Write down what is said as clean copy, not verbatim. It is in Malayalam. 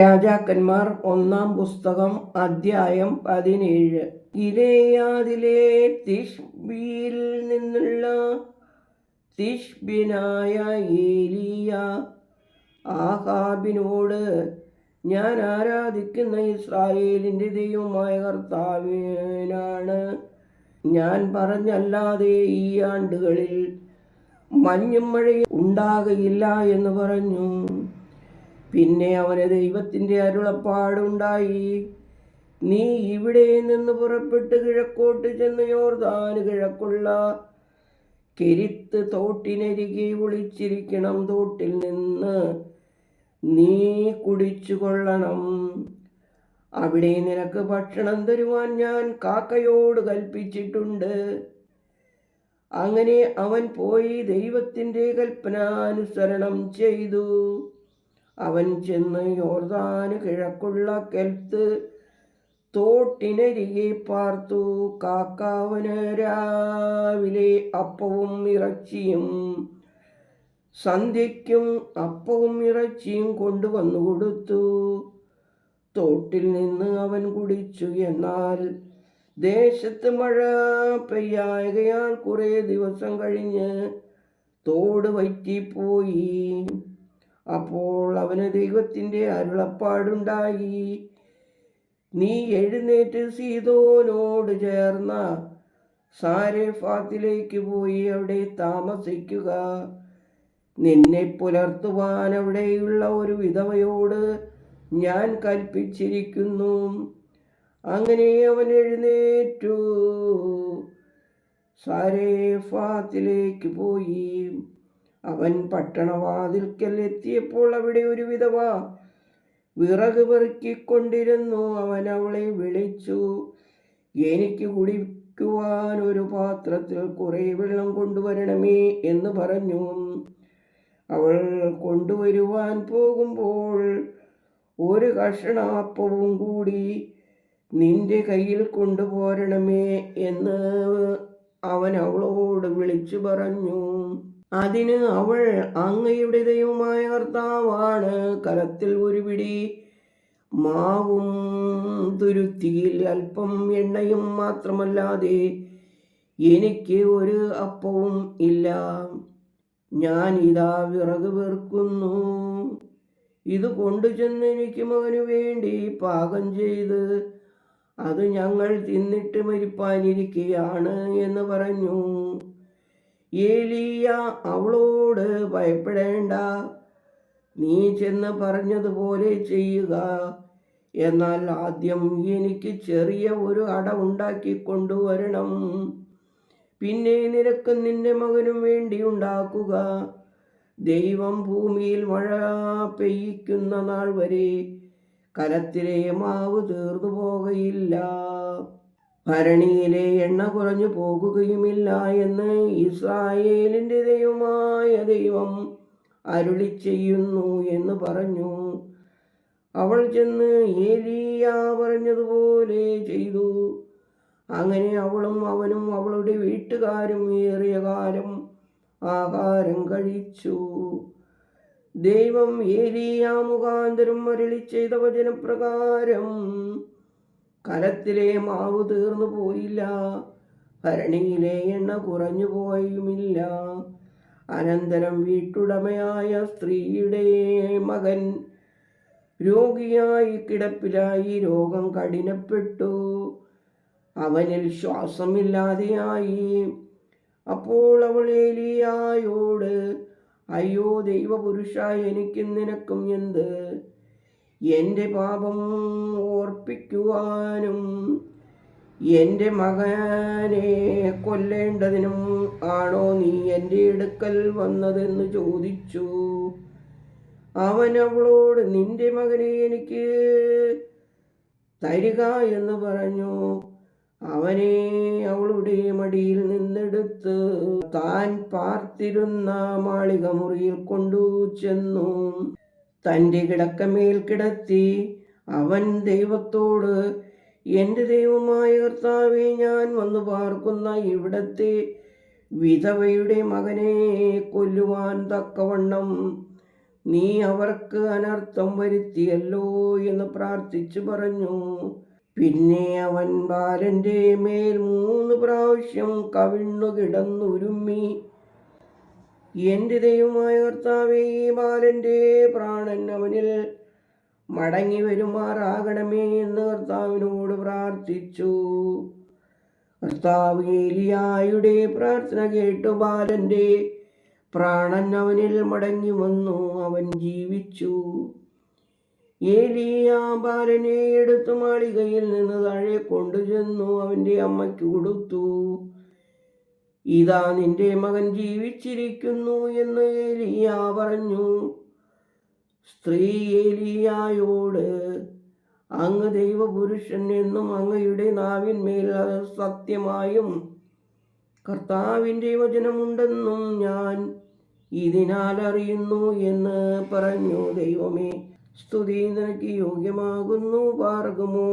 രാജാക്കന്മാർ 1-ാം പുസ്തകം അധ്യായം 17. ഗിലെയാദിലെ തിശ്ബിയിൽ നിന്നുള്ള തിശ്ബ്യനായ ഏലീയ ആഹാബിനോട്, ഞാൻ ആരാധിക്കുന്ന ഇസ്രായേലിൻ്റെ ദൈവമായ കർത്താവിനാണ് ഞാൻ പറഞ്ഞല്ലാതെ ഈ ആണ്ടുകളിൽ മഞ്ഞും മഴയും ഉണ്ടാകയില്ല എന്ന് പറഞ്ഞു. പിന്നെ അവന് ദൈവത്തിൻ്റെ അരുളപ്പാടുണ്ടായി, നീ ഇവിടെ നിന്ന് പുറപ്പെട്ട് കിഴക്കോട്ട് ചെന്ന് യോർദാന് കിഴക്കുള്ള കെരിത്ത് തോട്ടിനരികെ ഒളിച്ചിരിക്കണം. തോട്ടിൽ നിന്ന് നീ കുടിച്ചു കൊള്ളണം. അവിടെ നിനക്ക് ഭക്ഷണം തരുവാൻ ഞാൻ കാക്കയോട് കൽപ്പിച്ചിട്ടുണ്ട്. അങ്ങനെ അവൻ പോയി ദൈവത്തിൻ്റെ കൽപ്പനാനുസരണം ചെയ്തു. അവൻ ചെന്ന് യോർദാന് കിഴക്കുള്ള കെൽത്ത് തോട്ടിനരികെ പാർത്തു. കാക്ക അവന് രാവിലെ അപ്പവും ഇറച്ചിയും സന്ധ്യയ്ക്കും അപ്പവും ഇറച്ചിയും കൊണ്ടുവന്നു കൊടുത്തു. തോട്ടിൽ നിന്ന് അവൻ കുടിച്ചു. എന്നാൽ ദേശത്ത് മഴ പെയ്യായകയാൽ കുറേ ദിവസം കഴിഞ്ഞ് തോട് വറ്റിപ്പോയി. അപ്പോൾ അവന് ദൈവത്തിൻ്റെ അരുളപ്പാടുണ്ടായി, നീ എഴുന്നേറ്റ് സീദോനോട് ചേർന്ന സാരെഫാത്തിലേക്ക് പോയി അവിടെ താമസിക്കുക. നിന്നെ പുലർത്തുവാൻ അവിടെയുള്ള ഒരു വിധവയോട് ഞാൻ കൽപ്പിച്ചിരിക്കുന്നു. അങ്ങനെ അവൻ എഴുന്നേറ്റു സാരെഫാത്തിലേക്ക് പോയി. അവൻ പട്ടണവാതിൽക്കൽ എത്തിയപ്പോൾ അവിടെ ഒരു വിധവ വിറക് പെറുക്കിക്കൊണ്ടിരുന്നു. അവൻ അവളെ വിളിച്ചു, എനിക്ക് കുടിക്കുവാൻ ഒരു പാത്രത്തിൽ കുറെ വെള്ളം കൊണ്ടുവരണമേ എന്ന് പറഞ്ഞു. അവൾ കൊണ്ടുവരുവാൻ പോകുമ്പോൾ, ഒരു കഷണാപ്പവും കൂടി നിന്റെ കയ്യിൽ കൊണ്ടുപോരണമേ എന്ന് അവൻ അവളോട് വിളിച്ചു പറഞ്ഞു. അതിന് അവൾ, അങ്ങയുടെ ദൈവമായ കർത്താവാണ് കലത്തിൽ ഒരു പിടി മാവും തുരുത്തിയിൽ അല്പം എണ്ണയും മാത്രമല്ലാതെ എനിക്ക് ഒരു അപ്പവും ഇല്ല. ഞാൻ ഇതാ വിറക് പെറുക്കുന്നു. ഇത് കൊണ്ടുചെന്ന് എനിക്ക് മകനു വേണ്ടി പാകം ചെയ്ത് അത് ഞങ്ങൾ തിന്നിട്ട് മരിപ്പാനിരിക്കുകയാണ് എന്ന് പറഞ്ഞു. ഏലീയ അവളോട്, ഭയപ്പെടേണ്ട, നീ ചെന്ന് പറഞ്ഞതുപോലെ ചെയ്യുക. എന്നാൽ ആദ്യം എനിക്ക് ചെറിയ ഒരു അട ഉണ്ടാക്കി കൊണ്ടുവരണം. പിന്നെ നിനക്കും നിന്റെ മകനും വേണ്ടി ഉണ്ടാക്കുക. ദൈവം ഭൂമിയിൽ മഴ പെയ്യിക്കുന്ന നാൾ വരെ കലത്തിലെ മാവ് തീർന്നു പോകയില്ല, ഭരണിയിലെ എണ്ണ കുറഞ്ഞു പോകുകയുമില്ല എന്ന് ഇസ്രായേലിൻ്റെ ദൈവമായ ദൈവം അരുളി ചെയ്യുന്നു എന്ന് പറഞ്ഞു. അവൾ ചെന്ന് ഏലീയ പറഞ്ഞതുപോലെ ചെയ്തു. അങ്ങനെ അവളും അവനും അവളുടെ വീട്ടുകാരും ഏറിയ കാലം ആഹാരം കഴിച്ചു. ദൈവം ഏലീയ മുഖാന്തരം അരുളി ചെയ്ത വചനപ്രകാരം കലത്തിലെ മാവ് തീർന്നു പോയില്ല, ഭരണിയിലെ എണ്ണ കുറഞ്ഞു പോയുമില്ല. അനന്തരം വീട്ടുടമയായ സ്ത്രീയുടെ മകൻ രോഗിയായി കിടപ്പിലായി. രോഗം കഠിനപ്പെട്ടു, അവനിൽ ശ്വാസമില്ലാതെയായി. അപ്പോൾ അവൾ ഏലീയായോട്, അയ്യോ ദൈവപുരുഷ, എനിക്കും നിനക്കും എന്ത്? എൻ്റെ പാപം ഓർപ്പിക്കുവാനും എൻ്റെ മകനെ കൊല്ലേണ്ടതിനും ആണോ നീ എൻ്റെ അടുക്കൽ വന്നതെന്ന് ചോദിച്ചു. അവൻ അവളോട്, നിന്റെ മകനെ എനിക്ക് തരിക എന്ന് പറഞ്ഞു. അവനെ അവളുടെ മടിയിൽ നിന്നെടുത്ത് താൻ പാർത്തിരുന്ന മാളിക മുറിയിൽ കൊണ്ടു ചെന്നു തൻ്റെ കിടക്കമേൽ കിടത്തി. അവൻ ദൈവത്തോട്, എൻ്റെ ദൈവമായ കർത്താവേ, ഞാൻ വന്നു പാർക്കുന്ന ഇവിടത്തെ വിധവയുടെ മകനെ കൊല്ലുവാൻ തക്കവണ്ണം നീ അവർക്ക് അനർത്ഥം വരുത്തിയല്ലോ എന്ന് പ്രാർത്ഥിച്ചു പറഞ്ഞു. പിന്നെ അവൻ ബാലന്റെ മേൽ 3 പ്രാവശ്യം കവിണ്ണു കിടന്നുരുമ്മി, എൻ്റെ ദൈവമായ കർത്താവേ, ഈ ബാലന്റെ പ്രാണൻ അവനിൽ മടങ്ങി വരുമാറാകണമേ എന്ന് കർത്താവിനോട് പ്രാർത്ഥിച്ചു. കർത്താവ് ഏലിയായുടെ പ്രാർത്ഥന കേട്ടു ബാലന്റെ പ്രാണൻ അവനിൽ മടങ്ങി വന്നു, അവൻ ജീവിച്ചു. ഏലിയ ബാലനെ എടുത്തു മാളികയിൽ നിന്ന് താഴെ കൊണ്ടുചെന്നു അവൻ്റെ അമ്മയ്ക്ക് കൊടുത്തു. ഇതാ നിന്റെ മകൻ ജീവിച്ചിരിക്കുന്നു എന്ന് ഏലിയ പറഞ്ഞു. സ്ത്രീ ഏലിയായോട്, അങ്ങ് ദൈവപുരുഷൻ എന്നും അങ്ങയുടെ നാവിന്മേൽ സത്യമായും കർത്താവിൻ്റെ വചനമുണ്ടെന്നും ഞാൻ ഇതിനാൽ അറിയുന്നു എന്ന് പറഞ്ഞു. ദൈവമേ, സ്തുതി നിനക്ക് യോഗ്യമാകുന്നു. പാർക്കുമോ.